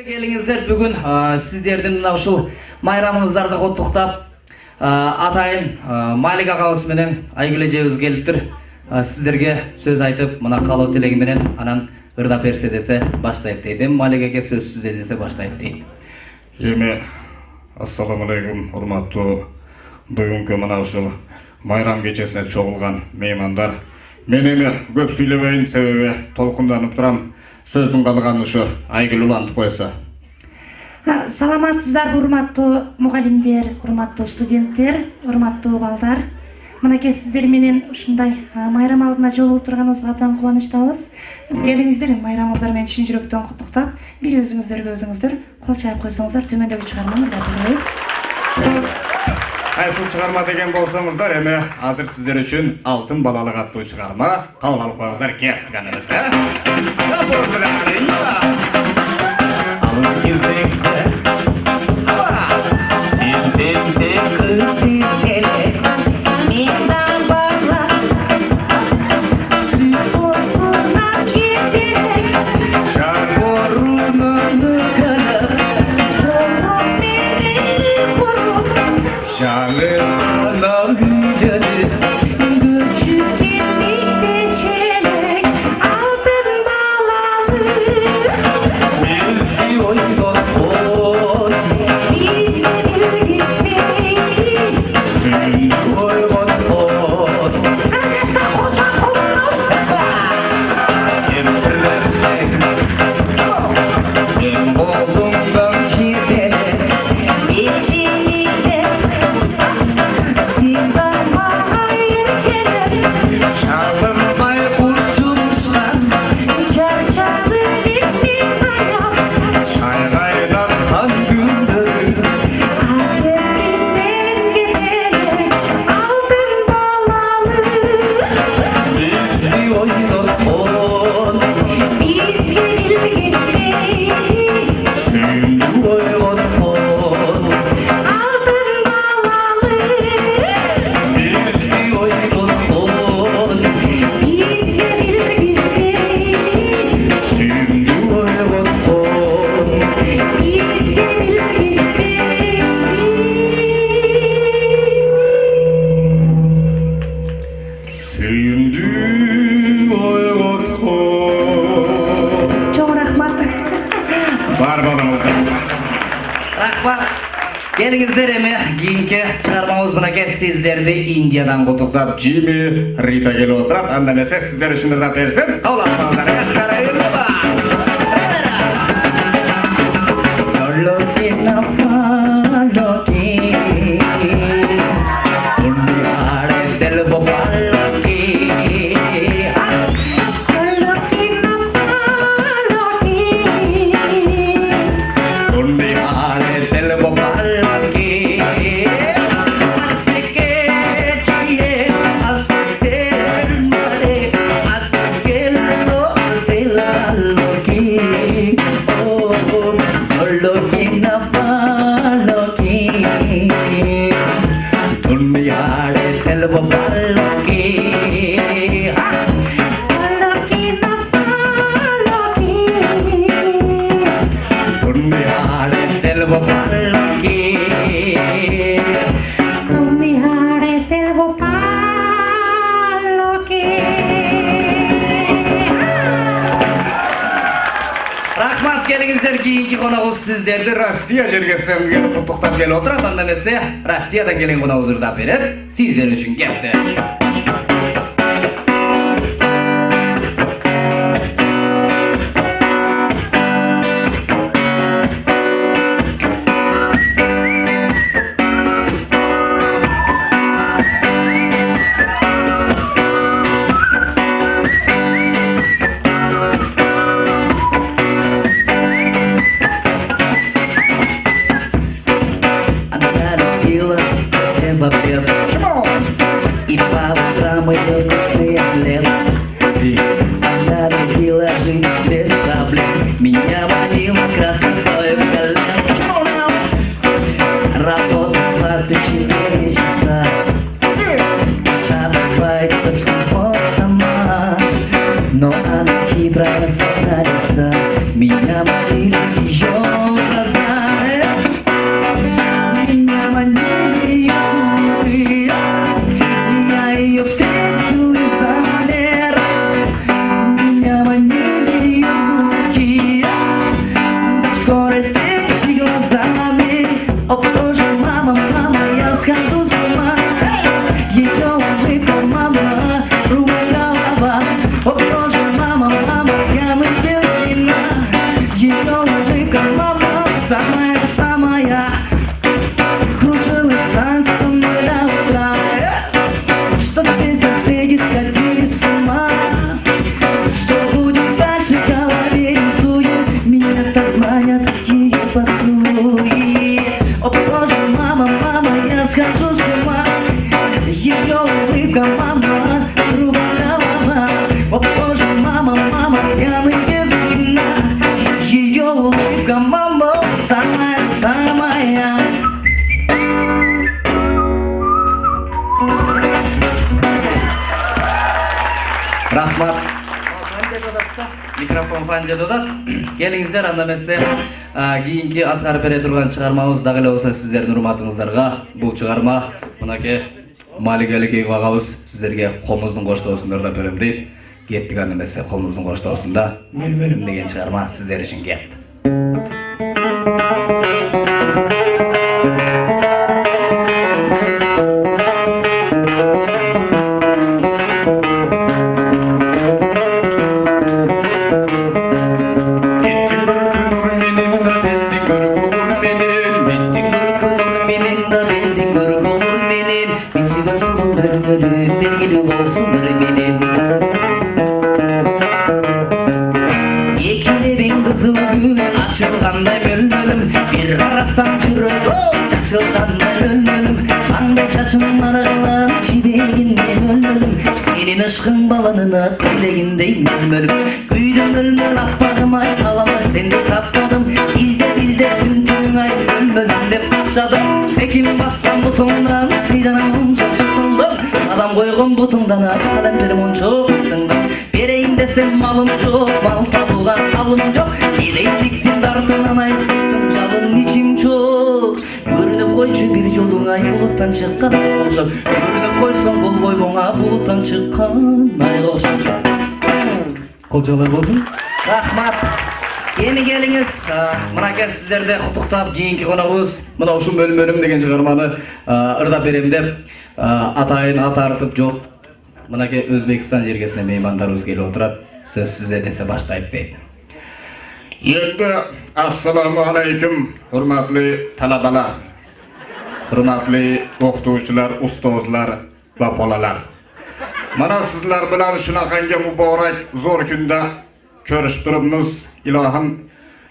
Келиңиздер бүгүн сиздердин мына ушул майрамыңыздарды коттуктап атайын Малик агабыз менен Айгүл эжебиз келиптир. Сиздерге сөз айтып, мына каалоо тилеги менен анан ырдап берсе десе баштайт дейт. Малик эке сөз сизде десе баштайт дейт. Эми ассаламу алейкум, урматтуу бүгүнкү мына ушул майрам кечесине чогулган меймандар. Мен эми көп сүйлөбөйүн, себеби толкунданып турам. Сөздүн калганы ушу Айгүл улантып койсо. Саламатсыздар, урматтуу мугалимдер, урматтуу студенттер, урматтуу балдар. Мынакей сиздер менен ушундай майрам алдына жолугуп турганыбызга абдан кубанычтабыз. Келиңиздер, майрамыңыздар менен чын жүрөктөн куттуктап, бир өзүңүздөр кол чаап койсоңуздар, төмөндөгү чыгарманы ырдайбыз. Кайсы чыгарма деген болсоңуздар, эми азыр сиздер үчүн Алтын балалык аттуу чыгарма кабыл алып коюңуздар, кеттик анан Келиңиздер, эми кийинки чыгармабыз мынакей сиздерди Индиядан куттуктап Джимми Рита келип отурат. Анда эмесе сиздер үчүн ырдап берсин. Кабыл алып коюңуздар. Рахмат, келиңиздер, кийинки коногубуз сиздерди Россия жергесинен келип куттуктап келип отурат. Анда эмесе Россиядан келген коногубуз ырдап берет. Сиздер үчүн кетти. И по утрам идет свет, она любила жить без проблем. Меня манила красотой в колен. Работа 24 часа, она бывает совсем сама. Но она хитро расстарается, меня манили ее улыбка, мама, самая-самая. Кружилась танцем до утра, чтоб все соседи сходили с ума. Что будет дальше, в голове рисую, меня так манят ее поцелуи. О боже, мама, я схожу с ума. Ее улыбка, мама, рука голова. О боже, мама, пьяный без вина. Ее улыбка, мама, самая-самая. Рахмат. Микрофон фан деп атат. Келиңиздер, анда эмесе кийинки аткарып бере турган чыгармабыз дагы эле болсо сиздердин урматыңыздарга бул чыгарма мынакей Малик агабыз сиздерге комуздун коштоосун ырдап берем дейт. Кеттик, анда эмесе комуздун коштоосунда мөлмөлүм деген чыгарма сиздер үчүн кетти. Açılgандай mölmölüm, bir qarasam жүрөгөm жачылгандай мөлмөлüm. Аңдай чачым аралан жибегиндей мөлмөлüm. Сенин ышкың баланына тилегиндей мөлмөлüm. Күйдүм мөлмөл аппагым ай, алама сенди таппадым. Издеп күн ай мөлмөлüm деп какшадым. Секим баскан бутуңдан сыйданам чачылдым. Адам койгон бутуңдан калемдер мончок тыңдап. Берейин десем малым жок, мал табууга алым жок. Кедейликтин дартынан айсыктым жалын ичим чок. Көрүнүп койчу бир жолуң ай булуттан чыккан ай окшоп. Көрүнүп койсоң болбой моңа булуттан чыккан ай окшоп. Колчолор болдун. Рахмат. Эми келиңиз, мынакей сиздерди куттуктап кийинки коногубуз мына ушул мөлмөлүм деген чыгарманы ырдап берем деп атайын атартып жол мынакей Өзбекстан жергесине меймандарыбыз келип отурат. Сөз сизде десе баштайт дейт. Endi assalomu alaykum hurmatli talabalar, hurmatli o'qituvchilar, ustozlar va bolalar. Mana sizlar bilan shunaqangi muborak zo'r kunda ko'rishib turibmiz. Ilohim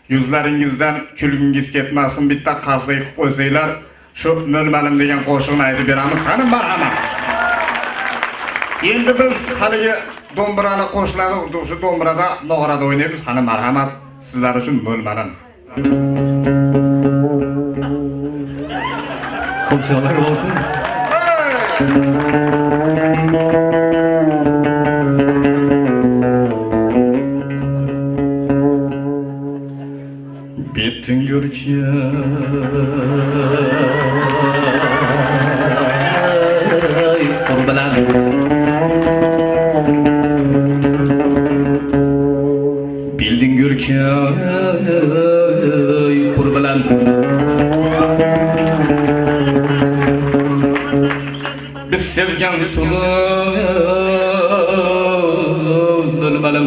yuzlaringizdan kulgingiz ketmasin, bitta qarsak qilib qo'ysanglar, shu mölmalim degan qo'shiqni aytib beramiz. Qani marhamat. Endi biz haligi do'mbirani qo'shiqlarni shu do'mbirada nog'orada o'ynaymiz. Qani marhamat. Sizlar uchun mölmalim. Qo'lcholar bo'lsin. Bittin yurkan qurbilan bilding yurkan qurbilan biz sevgan sulun bilmalim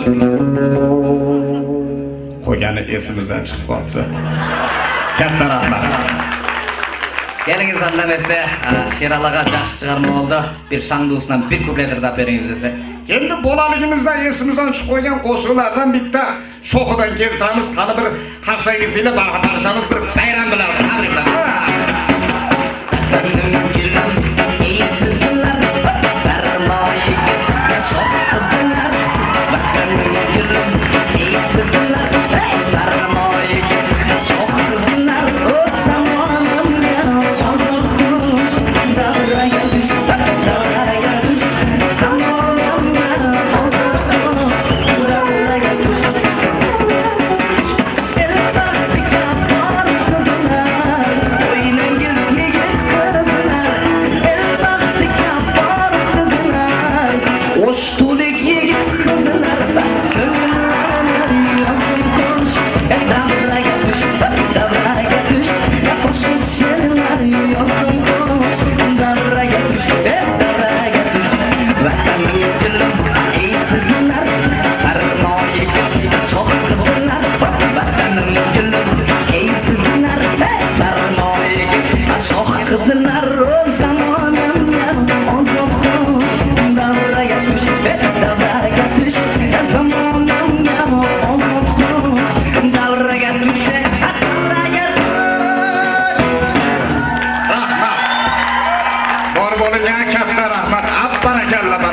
qo'ygani esimizdan chiqib qoldi. Katta rahmat. Kelingiz anda emese Şeralaga yaxshi chiqarma oldu. Bir şangdusidan bir kuplet ırdap beringiz dese. Endi bolaligimizda esimizdan chiqib qo'ygan qo'shiqlardan bitta sho'xidan keltiramiz. Qani bir qarsangizlar barxatarishamiz, bir bayram bilan tabriklar.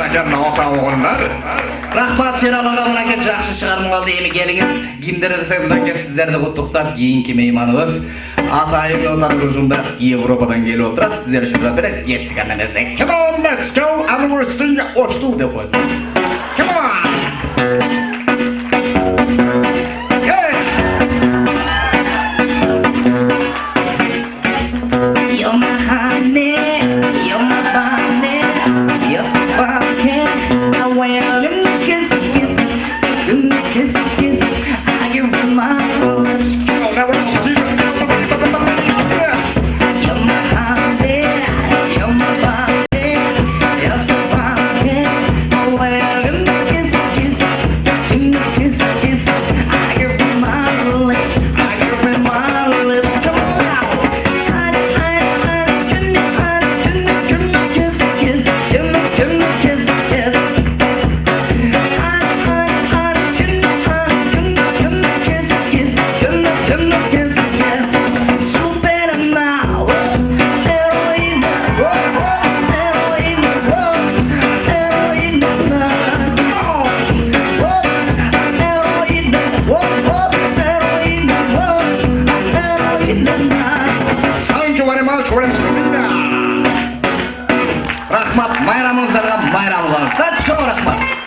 Atacanna ota oğullar. Rahmat Şeral ağa mınake жақсы шығарма қалды эми келиңиz. Кимдер десе мынакей сиздерди куттуктап кийинки мейманыбыз Атайын Отар Ужунда Европадан келип отурат. Сиздер үчүн жана берет. Кеттик андан эсек. Come on, let's go. Anniversary Ошту деп койду. Come on. Hey. You're my honey, you're my bunny, you're so fucking. I want to kiss, kiss, kiss, kiss. I give you my lips. Come on, now we're all Steven. You're my honey, you're my bunny, you're so fucking. I want to kiss, kiss, kiss, kiss. I give you my lips, I give you my lips. Come on now. Honey, honey, honey, give me kiss, kiss, give me kiss, kiss. Honey, honey, honey, give me kiss, kiss, give me kiss, kiss. Super now, heroína, heroína, heroína, heroína. Thank you very much for Rahmat, bayramınızlarga bayram olsun. Çok rahmat.